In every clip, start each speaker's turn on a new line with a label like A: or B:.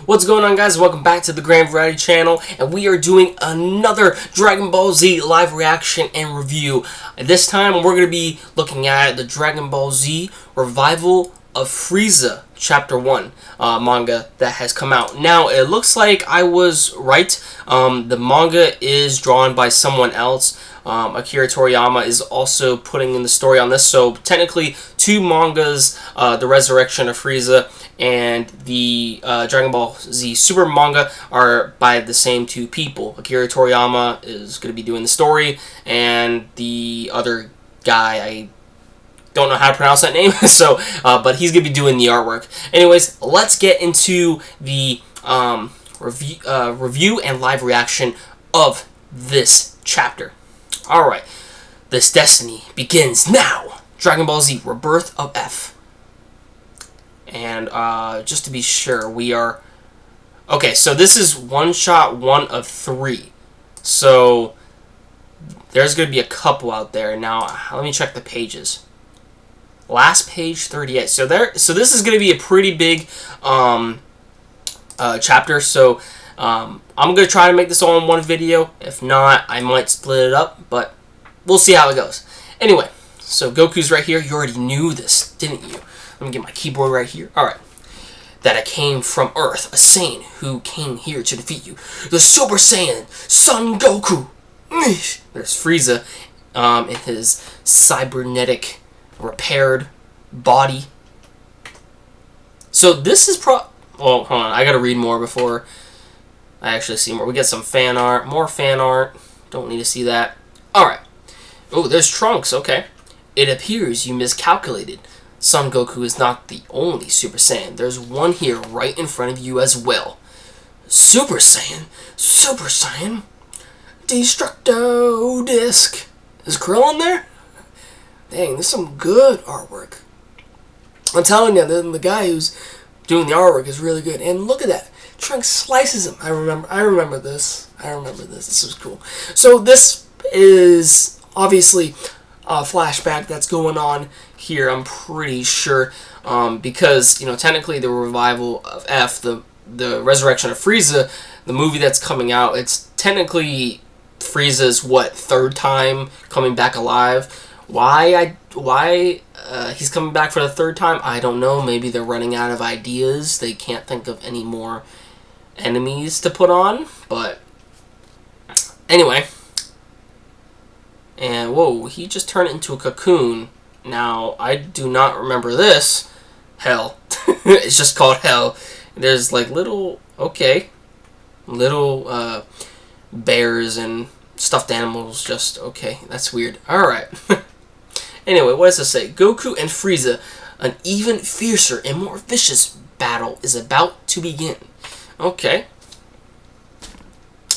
A: What's going on, guys? Welcome back to the Grand Variety channel, and we are doing another Dragon Ball Z live reaction and review. This time we're going to be looking at the Dragon Ball Z Revival of Frieza Chapter 1 manga that has come out. Now, it looks like I was right. The manga is drawn by someone else. Akira Toriyama is also putting in the story on this, so technically two mangas, The Resurrection of Frieza and the Dragon Ball Z Super manga, are by the same two people. Akira Toriyama is going to be doing the story, and the other guy, I don't know how to pronounce that name, so but he's going to be doing the artwork. Anyways, let's get into the review and live reaction of this chapter. Alright, this destiny begins now. Dragon Ball Z, Rebirth of F. And just to be sure, we are... Okay, so this is one-shot 1 of 3. So there's going to be a couple out there. Now, let me check the pages. Last page 38. So this is going to be a pretty big chapter. So I'm going to try to make this all in one video. If not, I might split it up, but we'll see how it goes. Anyway, so Goku's right here. You already knew this, didn't you? Let me get my keyboard right here. Alright. That I came from Earth, a Saiyan who came here to defeat you. The Super Saiyan, Son Goku. There's Frieza in his cybernetic repaired body. So this is well, hold on. I gotta read more before I actually see more. We get some fan art. More fan art. Don't need to see that. Alright. Oh, there's Trunks. Okay. It appears you miscalculated. Son Goku is not the only Super Saiyan. There's one here right in front of you as well. Super Saiyan? Super Saiyan? Destructo Disc. Is Krill in there? Dang, this is some good artwork. I'm telling you, the guy who's doing the artwork is really good. And look at that. Trunks slices him. I remember this. This was cool. So this is obviously a flashback that's going on here, I'm pretty sure, because, you know, technically the Revival of F, the Resurrection of Frieza, the movie that's coming out, it's technically Frieza's, third time coming back alive. Why he's coming back for the third time, I don't know. Maybe they're running out of ideas. They can't think of any more enemies to put on, but anyway. And whoa, he just turned into a cocoon. Now, I do not remember this. Hell. It's just called Hell. There's like little bears and stuffed animals. Just okay, that's weird. Alright. Anyway, what does it say? Goku and Frieza, an even fiercer and more vicious battle is about to begin. Okay.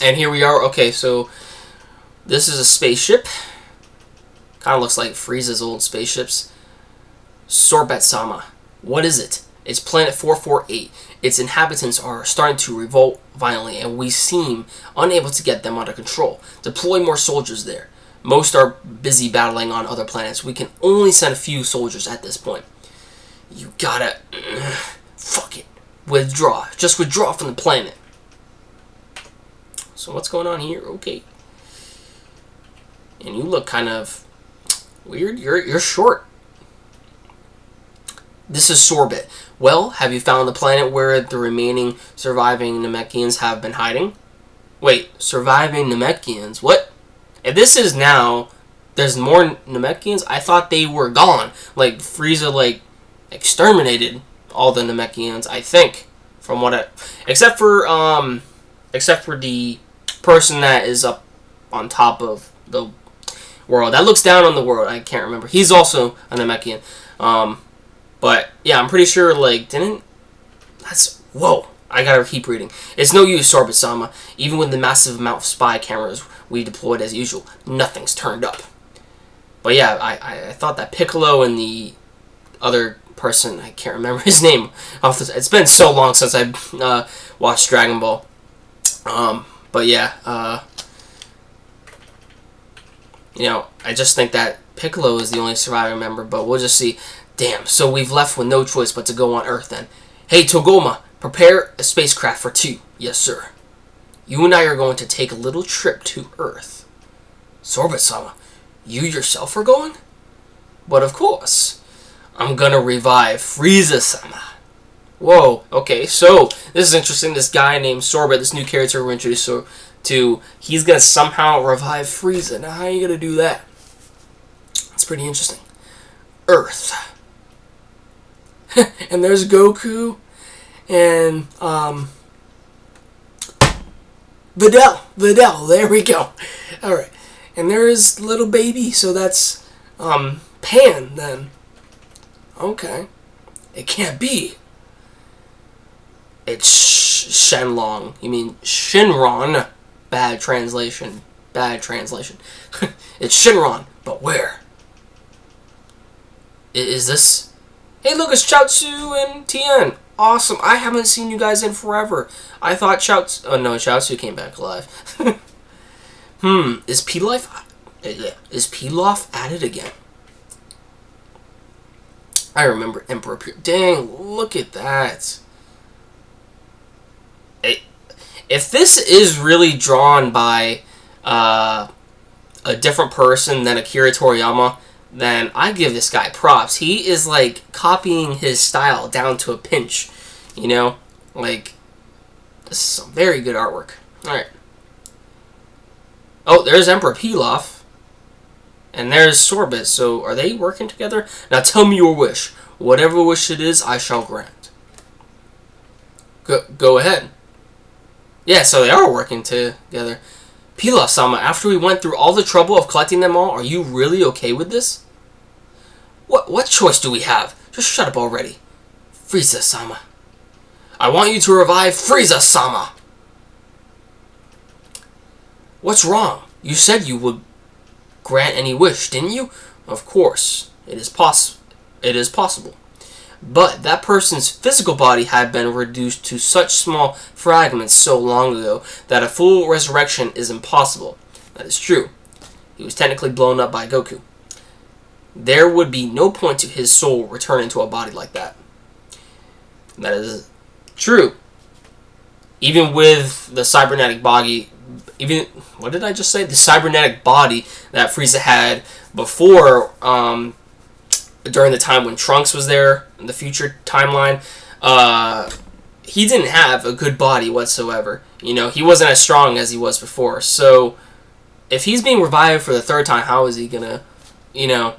A: And here we are. Okay, so this is a spaceship. Kind of looks like Frieza's old spaceships. Sorbet-sama. What is it? It's Planet 448. Its inhabitants are starting to revolt violently, and we seem unable to get them under control. Deploy more soldiers there. Most are busy battling on other planets. We can only send a few soldiers at this point. You gotta... fuck it. Withdraw. Just withdraw from the planet. So what's going on here? Okay. And you look kind of weird. You're short. This is Sorbet. Well, have you found the planet where the remaining surviving Namekians have been hiding? Wait, surviving Namekians? What? If this is now, there's more Namekians? I thought they were gone. Like, Frieza, like, exterminated all the Namekians, I think. From what I... Except for the person that is up on top of the world. That looks down on the world. I can't remember. He's also a Namekian. But, yeah, I'm pretty sure, like, whoa. I gotta keep reading. It's no use, Sorbet-sama. Even with the massive amount of spy cameras we deployed as usual, nothing's turned up. But yeah, I thought that Piccolo and the other person, I can't remember his name. It's been so long since I watched Dragon Ball. But yeah, you know, I just think that Piccolo is the only surviving member, but we'll just see. Damn, so we've left with no choice but to go on Earth then. Hey, Togoma, Prepare a spacecraft for 2. Yes, sir. You and I are going to take a little trip to Earth. Sorbet-sama, you yourself are going? But of course. I'm gonna revive Frieza-sama. Whoa, okay, so this is interesting. This guy named Sorbet, this new character we're introduced to, he's gonna somehow revive Frieza. Now, how are you gonna do that? It's pretty interesting. Earth. And there's Goku and Videl, there we go. Alright. And there's little baby, so that's Pan then. Okay. It can't be. It's Shenlong. You mean Shinron. Bad translation. Bad translation. It's Shinron, but where? Is this... Hey, look, it's Chaozu and Tien. Awesome. I haven't seen you guys in forever. I thought Chaozu... Oh, no, Chaozu came back alive. Is Pilaf at it again? I remember Emperor Pure. Dang, look at that. If this is really drawn by a different person than Akira Toriyama, then I give this guy props. He is like copying his style down to a pinch. You know? Like, this is some very good artwork. Alright. Oh, there's Emperor Pilaf. And there's Sorbet. So, are they working together? Now tell me your wish. Whatever wish it is, I shall grant. Go ahead. Yeah, so they are working together. Pilaf-sama, after we went through all the trouble of collecting them all, are you really okay with this? What choice do we have? Just shut up already. Frieza-sama. I want you to revive Frieza-sama. What's wrong? You said you would grant any wish, didn't you? Of course. It is possible. But that person's physical body had been reduced to such small fragments so long ago that a full resurrection is impossible. That is true. He was technically blown up by Goku. There would be no point to his soul returning to a body like that. That is true. Even with the cybernetic body, what did I just say? The cybernetic body that Frieza had before, during the time when Trunks was there, in the future timeline, he didn't have a good body whatsoever. You know, he wasn't as strong as he was before. So, if he's being revived for the 3rd time, how is he gonna, you know,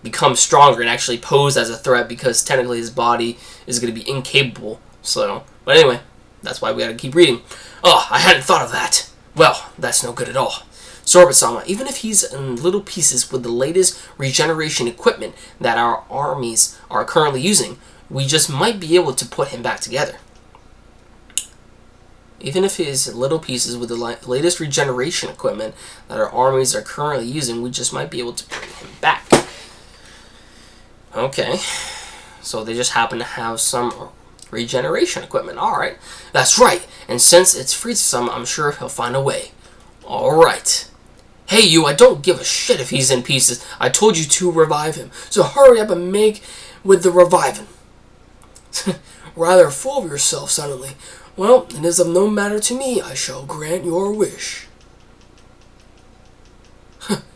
A: become stronger and actually pose as a threat? Because technically his body is gonna be incapable. So, but anyway, that's why we gotta keep reading. Oh, I hadn't thought of that. Well, that's no good at all. Sorbet-sama, even if he's in little pieces with the latest regeneration equipment that our armies are currently using, we just might be able to put him back together. Even if he's in little pieces with the latest regeneration equipment that our armies are currently using, we just might be able to bring him back. Okay. So they just happen to have some regeneration equipment. Alright. That's right. And since it's Frieza-sama, I'm sure he'll find a way. Alright. Hey you, I don't give a shit if he's in pieces. I told you to revive him. So hurry up and make with the reviving. Rather full of yourself suddenly. Well, it is of no matter to me. I shall grant your wish.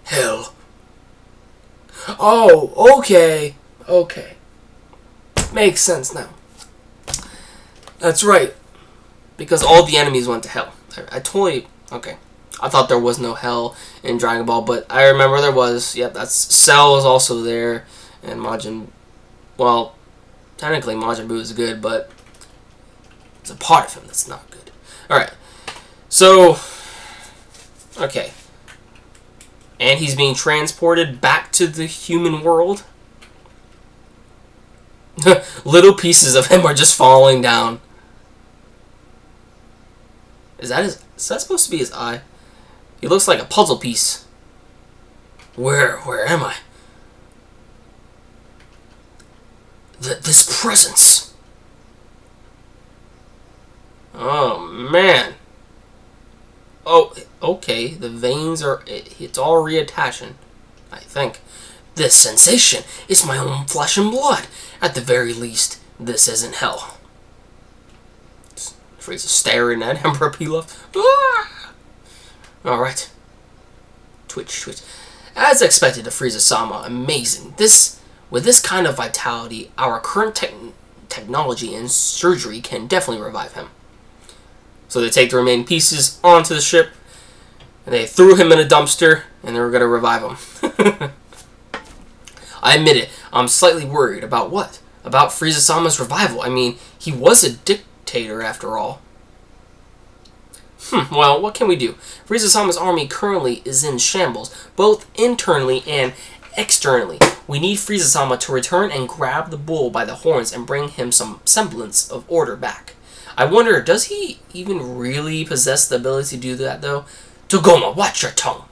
A: Hell. Oh, okay. Okay. Makes sense now. That's right. Because all the enemies went to hell. I totally... Okay. I thought there was no hell in Dragon Ball, but I remember there was. Yep, that's... Cell is also there. And Majin... Well, technically Majin Buu is good, but... It's a part of him that's not good. Alright. So... Okay. And he's being transported back to the human world. Little pieces of him are just falling down. Is that supposed to be his eye? He looks like a puzzle piece. Where am I? This presence. Oh, man. Oh, okay. The veins are... It's all reattaching, I think. This sensation is my own flesh and blood. At the very least, this isn't hell. Frieza staring at Emperor Pilaf. Ah! Alright. Twitch. As expected of Frieza-sama, amazing. With this kind of vitality, our current technology and surgery can definitely revive him. So they take the remaining pieces onto the ship, and they threw him in a dumpster, and they were going to revive him. I admit it, I'm slightly worried about what? About Frieza-sama's revival. I mean, he was a dictator after all. Well, what can we do? Frieza-sama's army currently is in shambles, both internally and externally. We need Frieza-sama to return and grab the bull by the horns and bring him some semblance of order back. I wonder, does he even really possess the ability to do that, though? Togoma, watch your tongue!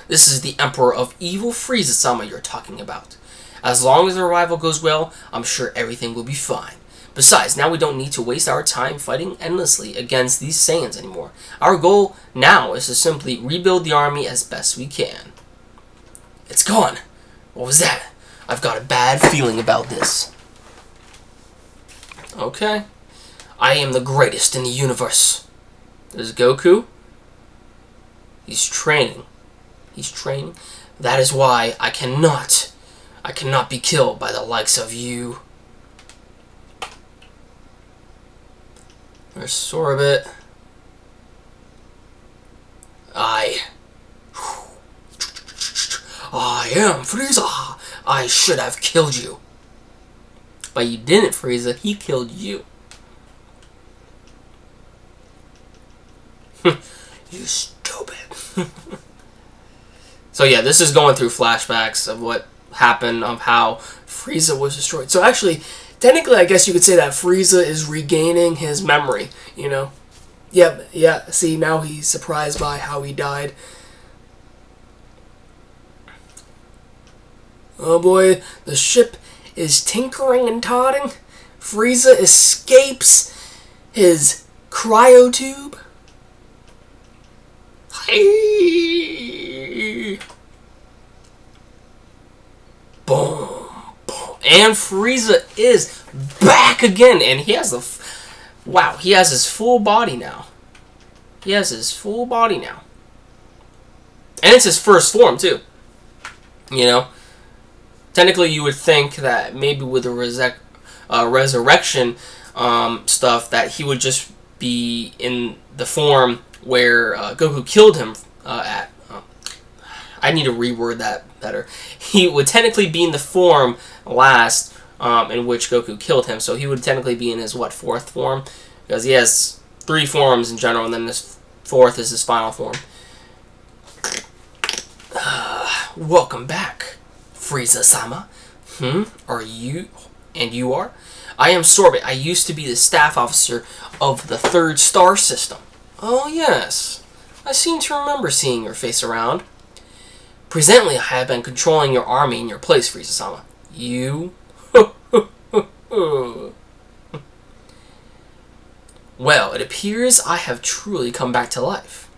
A: This is the Emperor of Evil Frieza-sama you're talking about. As long as the revival goes well, I'm sure everything will be fine. Besides, now we don't need to waste our time fighting endlessly against these Saiyans anymore. Our goal now is to simply rebuild the army as best we can. It's gone! What was that? I've got a bad feeling about this. Okay. I am the greatest in the universe. There's Goku. He's training. That is why I cannot be killed by the likes of you. There's Sorbet. I am Frieza. I should have killed you. But you didn't, Frieza. He killed you. You stupid. So yeah, this is going through flashbacks of what happened, of how Frieza was destroyed. So actually, technically, I guess you could say that Frieza is regaining his memory, you know? Yep, yeah, see, now he's surprised by how he died. Oh boy, the ship is tinkering and totting. Frieza escapes his cryotube. Boom, boom. And Frieza is back again. And he has wow, he has his full body now. And it's his first form, too. You know? Technically, you would think that maybe with the resurrection stuff, that he would just be in the form where Goku killed him at. I need to reword that better. He would technically be in the form last in which Goku killed him. So he would technically be in his, what, fourth form? Because he has 3 forms in general, and then this fourth is his final form. Welcome back, Frieza-sama. Are you? And you are? I am Sorbet. I used to be the staff officer of the 3rd star system. Oh, yes. I seem to remember seeing your face around. Presently, I have been controlling your army in your place, Frieza-sama. You? Well, it appears I have truly come back to life.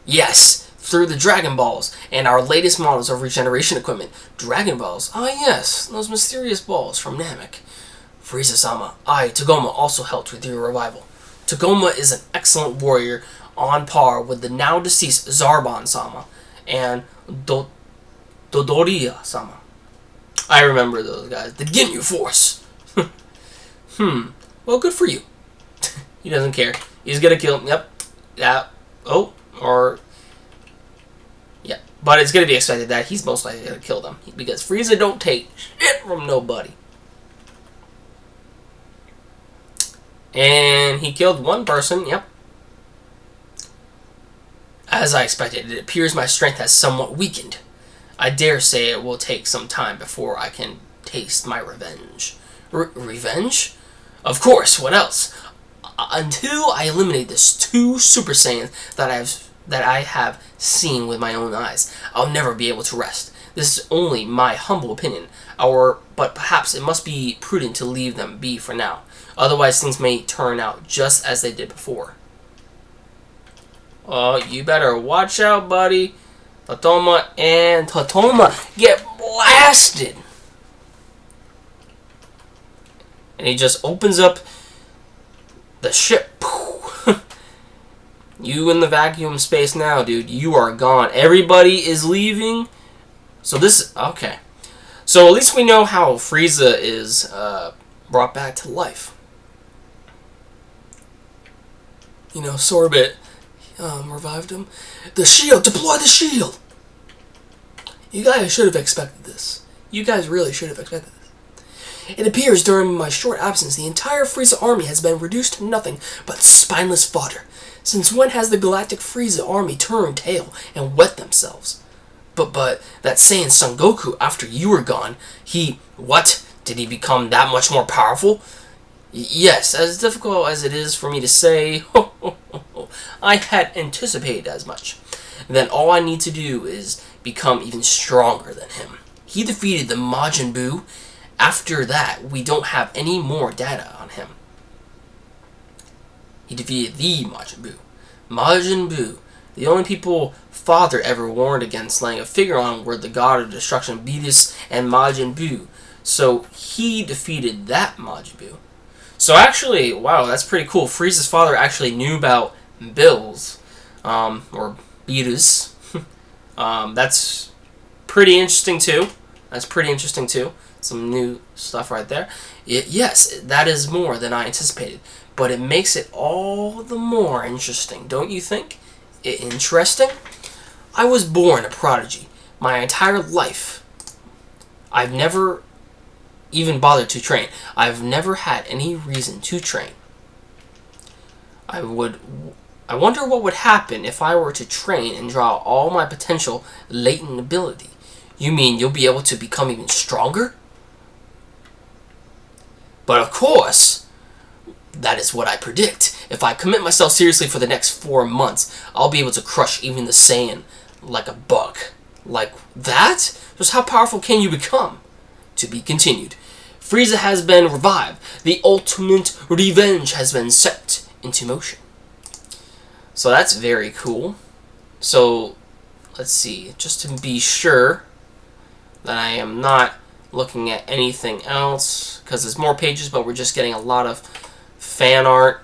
A: Yes, through the Dragon Balls and our latest models of regeneration equipment. Dragon Balls? Ah, yes, those mysterious balls from Namek. Frieza-sama, I, Togoma, also helped with your revival. Togoma is an excellent warrior on par with the now-deceased Zarbon-sama and Dodoriya-sama. I remember those guys. The Ginyu Force. Well, good for you. He doesn't care. He's gonna kill him. Yep. Yeah. Oh. Or. Yeah. But it's gonna be expected that he's most likely gonna kill them. Because Frieza don't take shit from nobody. And he killed one person. Yep. As I expected, it appears my strength has somewhat weakened. I dare say it will take some time before I can taste my revenge. Revenge? Of course, what else? Until I eliminate this 2 Super Saiyans that I have seen with my own eyes, I'll never be able to rest. This is only my humble opinion, but perhaps it must be prudent to leave them be for now. Otherwise, things may turn out just as they did before. Oh, you better watch out, buddy. Totoma and Totoma get blasted. and he just opens up the ship. You in the vacuum space now, dude. You are gone. Everybody is leaving. So this... Okay. So at least we know how Frieza is brought back to life. You know, Sorbet revived him. The shield! Deploy the shield! You guys should have expected this. You guys really should have expected this. It appears during my short absence, the entire Frieza army has been reduced to nothing but spineless fodder. Since when has the Galactic Frieza army turned tail and wet themselves? But that Saiyan Son Goku, after you were gone, what? Did he become that much more powerful? Yes, as difficult as it is for me to say, I had anticipated as much. Then all I need to do is become even stronger than him. He defeated the Majin Buu. After that, we don't have any more data on him. He defeated the Majin Buu. Majin Buu. The only people Father ever warned against laying a figure on were the god of destruction, Beerus, and Majin Buu. So he defeated that Majin Buu. So actually, wow, that's pretty cool. Frieza's father actually knew about Bills, or Beerus. That's pretty interesting too. Some new stuff right there. Yes, that is more than I anticipated. But it makes it all the more interesting, don't you think? Interesting? I was born a prodigy. My entire life, I've never even bothered to train. I've never had any reason to train. I wonder what would happen if I were to train and draw all my potential latent ability. You mean you'll be able to become even stronger? But of course, that is what I predict. If I commit myself seriously for the next 4 months, I'll be able to crush even the Saiyan like a bug. Like that? Just how powerful can you become? To be continued. Frieza has been revived. The ultimate revenge has been set into motion. So that's very cool. So, let's see. Just to be sure that I am not looking at anything else, because there's more pages, but we're just getting a lot of fan art.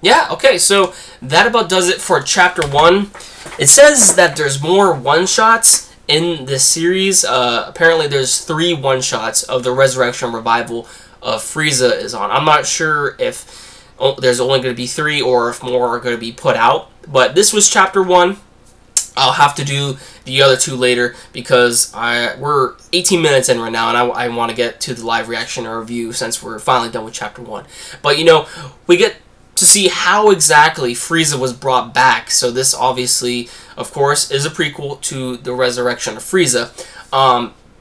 A: Yeah, okay, so that about does it for Chapter 1. It says that there's more one-shots in this series. Apparently there's 3 one-shots of the Resurrection Revival of Frieza is on. I'm not sure if there's only going to be 3 or if more are going to be put out. But this was Chapter 1. I'll have to do the other 2 later because we're 18 minutes in right now, and I want to get to the live reaction or review since we're finally done with Chapter 1. But, you know, we get to see how exactly Frieza was brought back. So this obviously, of course, is a prequel to the Resurrection of Frieza.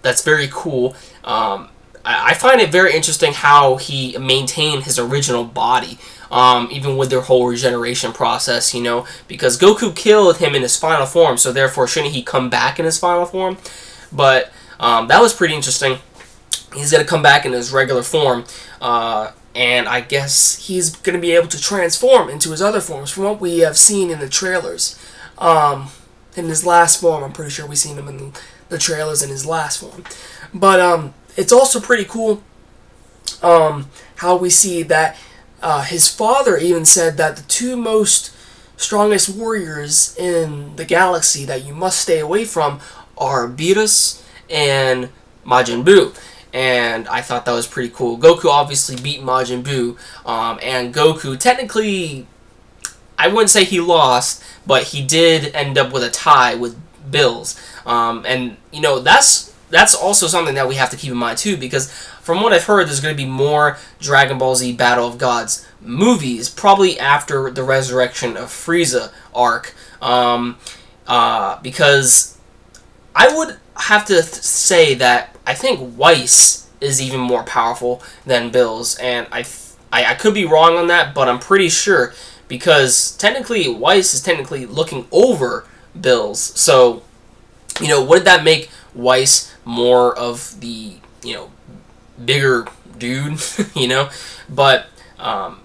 A: That's very cool. I find it very interesting how he maintained his original body, even with their whole regeneration process, you know, because Goku killed him in his final form, so therefore shouldn't he come back in his final form? But that was pretty interesting. He's going to come back in his regular form, and I guess he's going to be able to transform into his other forms from what we have seen in the trailers. In his last form, I'm pretty sure we've seen him in the trailers in his last form. But it's also pretty cool how we see that his father even said that the 2 most strongest warriors in the galaxy that you must stay away from are Beerus and Majin Buu. And I thought that was pretty cool. Goku obviously beat Majin Buu, and Goku technically, I wouldn't say he lost, but he did end up with a tie with Bills. And, you know, that's also something that we have to keep in mind too, because from what I've heard, there's going to be more Dragon Ball Z Battle of Gods movies, probably after the Resurrection of Frieza arc, because I would have to say that I think Weiss is even more powerful than Bills, and I could be wrong on that, but I'm pretty sure, because technically Weiss is technically looking over Bills, so, you know, wouldn't that make Weiss more of the, you know, bigger dude, you know? But,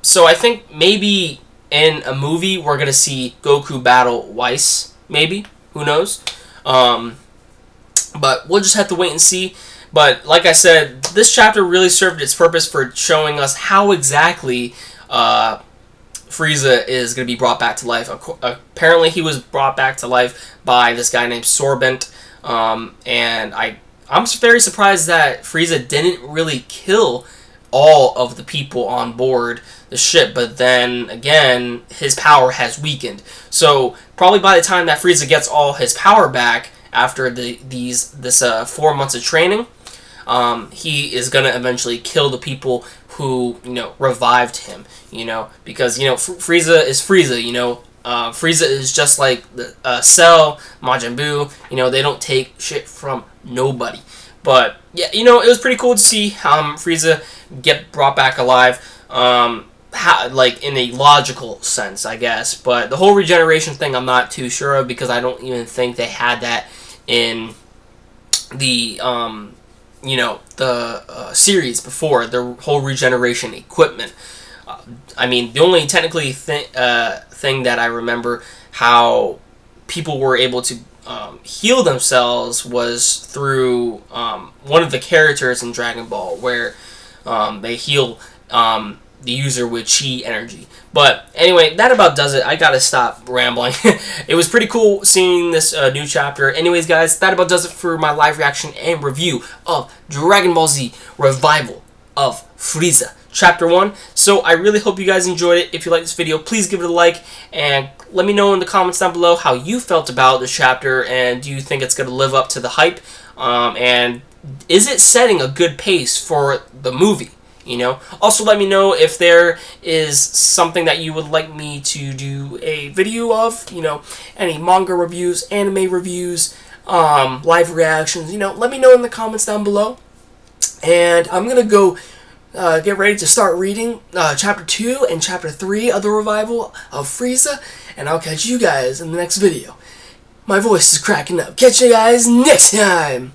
A: so I think maybe in a movie we're going to see Goku battle Weiss, maybe, who knows? But we'll just have to wait and see. But like I said, this chapter really served its purpose for showing us how exactly Frieza is going to be brought back to life. Apparently, he was brought back to life by this guy named Sorbent, and I'm very surprised that Frieza didn't really kill all of the people on board the ship, but then again, his power has weakened. So probably by the time that Frieza gets all his power back after this 4 months of training, he is gonna eventually kill the people who revived him. Because Frieza is Frieza. Frieza is just like Cell, Majin Buu. They don't take shit from nobody. But yeah, it was pretty cool to see Frieza get brought back alive. Like in a logical sense, I guess. But the whole regeneration thing, I'm not too sure of, because I don't even think they had that in the series before, the whole regeneration equipment. I mean, the only technically thing that I remember how people were able to heal themselves was through one of the characters in Dragon Ball, where they heal the user with chi energy. But anyway, that about does it. I gotta stop rambling. It was pretty cool seeing this new chapter. Anyways, guys, that about does it for my live reaction and review of Dragon Ball Z Revival of Frieza Chapter 1. So I really hope you guys enjoyed it. If you like this video, please give it a like, and let me know in the comments down below how you felt about this chapter, and do you think it's going to live up to the hype, and is it setting a good pace for the movie? Also let me know if there is something that you would like me to do a video of, any manga reviews, anime reviews, live reactions, let me know in the comments down below. And I'm gonna go get ready to start reading chapter 2 and chapter 3 of the Revival of Frieza, and I'll catch you guys in the next video. My voice is cracking up. Catch you guys next time!